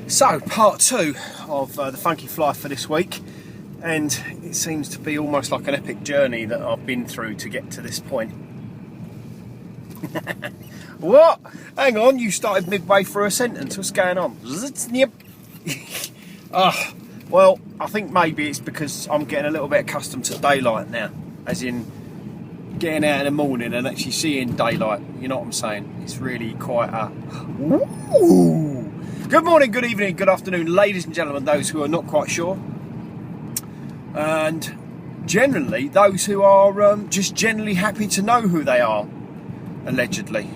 So, part two of the Funky Flier for this week, and it seems to be almost like an epic journey that I've been through to get to this point. What? Hang on, you started midway through a sentence. What's going on? Well, I think maybe it's because I'm getting a little bit accustomed to daylight now, as in getting out in the morning and actually seeing daylight. You know what I'm saying? It's really quite a... Ooh. Good morning, good evening, good afternoon, ladies and gentlemen, those who are not quite sure. And generally, those who are just generally happy to know who they are, allegedly.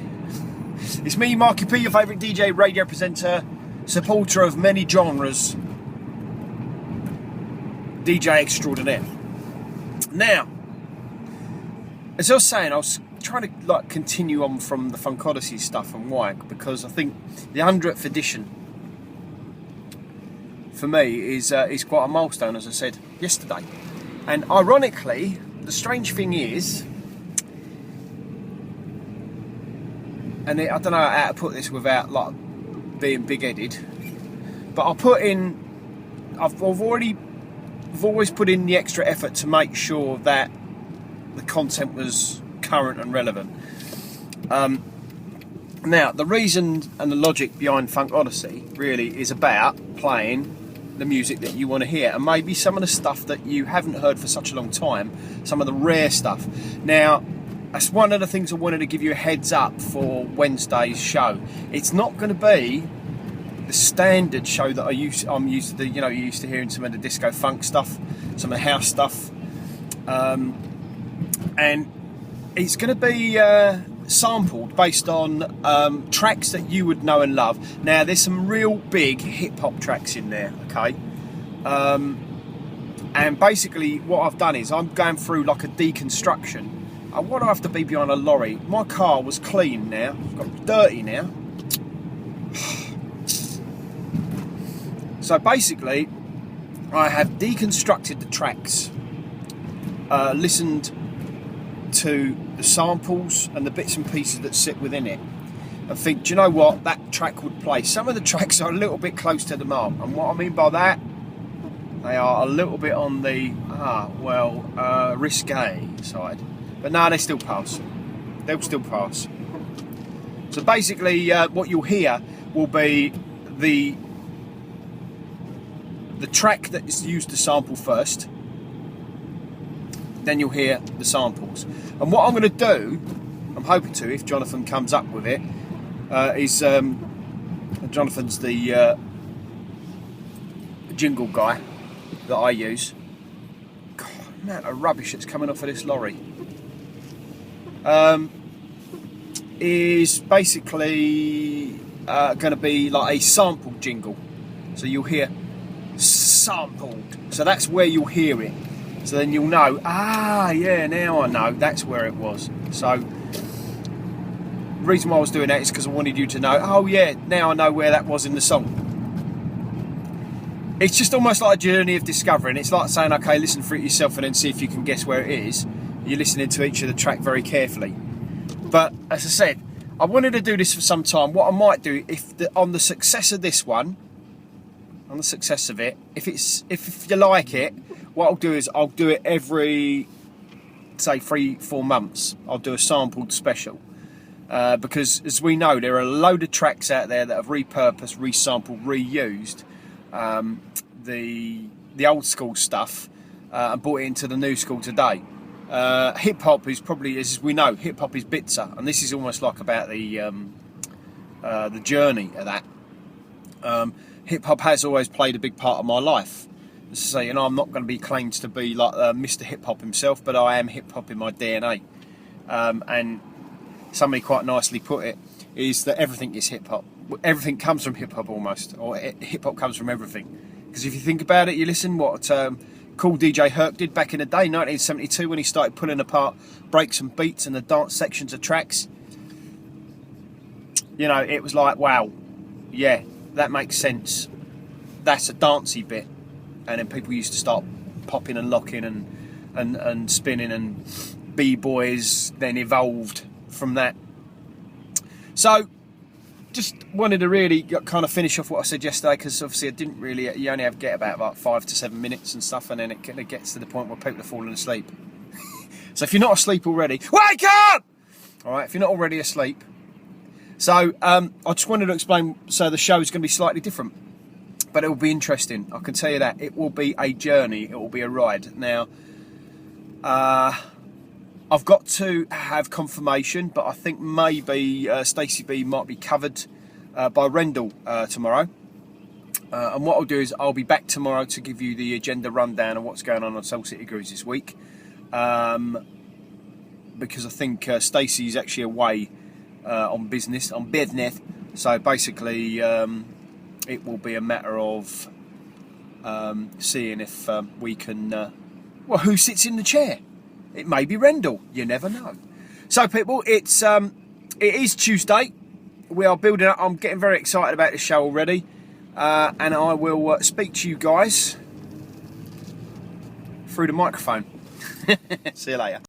It's me, Marky P, your favourite DJ, radio presenter, supporter of many genres, DJ extraordinaire. Now, as I was saying, I was trying to continue on from the Funk Odyssey stuff and why, because I think the 100th edition for me is quite a milestone, as I said yesterday. And ironically, the strange thing is, and I don't know how to put this without being big-headed, but I've always put in the extra effort to make sure that the content was current and relevant. Now, the reason and the logic behind Funk Odyssey really is about playing the music that you want to hear, and maybe some of the stuff that you haven't heard for such a long time, some of the rare stuff. Now, that's one of the things I wanted to give you a heads up for Wednesday's show. It's not going to be the standard show that I'm used to. You're used to hearing some of the disco funk stuff, some of the house stuff, and it's going to be sampled based on tracks that you would know and love. Now, there's some real big hip-hop tracks in there, okay? And basically what I've done is I'm going through like a deconstruction. What do I have to be behind a lorry? My car was clean now, I've got dirty now. So basically, I have deconstructed the tracks, listened to the samples and the bits and pieces that sit within it, and think, do you know what, that track would play. Some of the tracks are a little bit close to the mark, and what I mean by that, they are a little bit on the risque side, but no, they still pass. They'll still pass. So basically, what you'll hear will be the track that is used to sample first. Then you'll hear the samples. And what I'm going to do, I'm hoping to, if Jonathan comes up with it, is Jonathan's the jingle guy that I use. God, amount of rubbish that's coming off of this lorry. Is basically going to be like a sample jingle. So you'll hear sampled. So that's where you'll hear it. So then you'll know, yeah, now I know, that's where it was. So, the reason why I was doing that is because I wanted you to know, oh yeah, now I know where that was in the song. It's just almost like a journey of discovering. It's like saying, okay, listen for it yourself and then see if you can guess where it is. You're listening to each of the track very carefully. But, as I said, I wanted to do this for some time. What I might do, on the success of this one, on the success of it, if you like it, what I'll do is I'll do it every, say, 3-4 months. I'll do a sampled special. Because, as we know, there are a load of tracks out there that have repurposed, resampled, reused the old school stuff and brought it into the new school today. Hip-hop is probably, as we know, hip-hop is bitter. And this is almost like about the journey of that. Hip-hop has always played a big part of my life. As I say, I'm not going to be claimed to be like Mr. Hip-Hop himself, but I am hip-hop in my DNA. And somebody quite nicely put it, is that everything is hip-hop. Everything comes from hip-hop almost, or hip-hop comes from everything. Because if you think about it, you listen what cool DJ Herc did back in the day, 1972, when he started pulling apart breaks and beats and the dance sections of tracks. It was like, wow, yeah, that makes sense. That's a dancey bit. And then people used to start popping and locking and spinning, and B-boys then evolved from that. So just wanted to really kind of finish off what I said yesterday, because obviously I didn't really. You only get about like 5 to 7 minutes and stuff, and then it kind of gets to the point where people are falling asleep. So if you're not asleep already, wake up! All right, if you're not already asleep. So I just wanted to explain. So the show is going to be slightly different, but it will be interesting. I can tell you that it will be a journey. It will be a ride. Now, I've got to have confirmation, but I think maybe Stacey B might be covered by Rendell tomorrow. And what I'll do is I'll be back tomorrow to give you the agenda rundown of what's going on Soul City Grooves this week. Because I think Stacey's actually away on business. So basically, it will be a matter of seeing if we can. Well, who sits in the chair? It may be Rendell. You never know. So, people, it is Tuesday. We are building up. I'm getting very excited about this show already, and I will speak to you guys through the microphone. See you later.